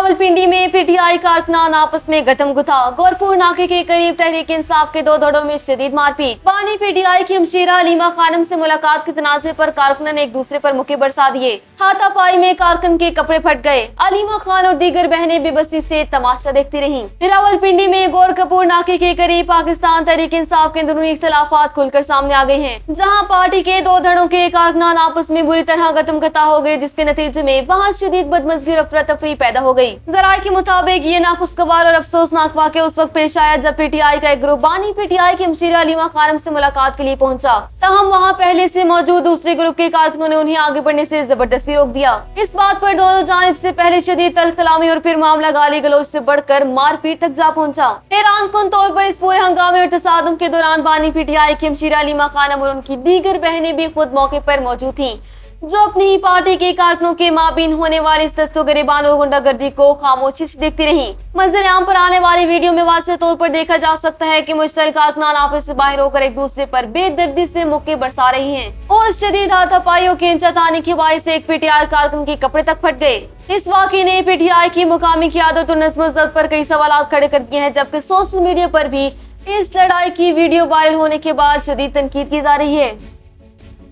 रावलपिंडी में पीटीआई कारकुनान आपस में गतमगुथा। गौरपुर नाके के करीब तहरीक इंसाफ के दो धड़ों में शदीद मारपीट। बानी पीटीआई की हमशीरा अलीमा खानम से मुलाकात के तनाज़े पर कारकुनों ने एक दूसरे पर मुक्के बरसा दिए। हाथापाई में कारकुन के कपड़े फट गए। अलीमा खान और दीगर बहनें बेबसी से तमाशा देखती रहीं। रावलपिंडी में गोरखपुर नाके के करीब पाकिस्तान तहरीक इंसाफ के अंदरूनी इख्तलाफात खुलकर सामने आ गए हैं, जहाँ पार्टी के दो धड़ों के कारकुनान आपस में बुरी तरह गतमगता हो गए, जिसके नतीजे में वहाँ शदीद बदमज़गी और अफरा तफरी पैदा हो गई। ज़राए के मुताबिक ये नाखुशगवार और अफसोसनाक वाक़या उस वक्त पेश आया जब पीटीआई का एक ग्रुप बानी पीटीआई की हमशीरा अलीमा खानम से मुलाकात के लिए पहुंचा। तहम वहां पहले से मौजूद दूसरे ग्रुप के कारकुनों ने उन्हें आगे बढ़ने से जबरदस्ती रोक दिया। इस बात पर दोनों जानिब से पहले शदीद तल्ख कलामी और फिर मामला गाली गलौज से बढ़कर मारपीट तक जा पहुंचा। हैरानकुन तौर पर इस पूरे हंगामे और तसादुम के दौरान बानी पीटीआई की हमशीरा अलीमा खानम और उनकी दीगर बहनें भी खुद मौके पर मौजूद थीं, जो अपनी ही पार्टी के कारकुनों के माबीन होने वाली इस दस्तो गिरेबान और गुंडागर्दी को खामोशी से देखती रहीं। मंजर आम पर आने वाली वीडियो में वाज़ेह तौर पर देखा जा सकता है कि मुश्तल कारकुनान आपस से बाहर होकर एक दूसरे पर बेदर्दी से मुक्के बरसा रही हैं और शदीद हाथापाइयों के इंचातानी की वजह से एक पीटीआई कारकुन के कपड़े तक फट गए। इस वाक़े ने पीटीआई की मुकामी क़यादत और नज़्म-ओ-ज़ब्त पर कई सवाल खड़े कर दिए हैं, जबकि सोशल मीडिया पर भी इस लड़ाई की वीडियो वायरल होने के बाद शदीद तनकीद की जा रही है।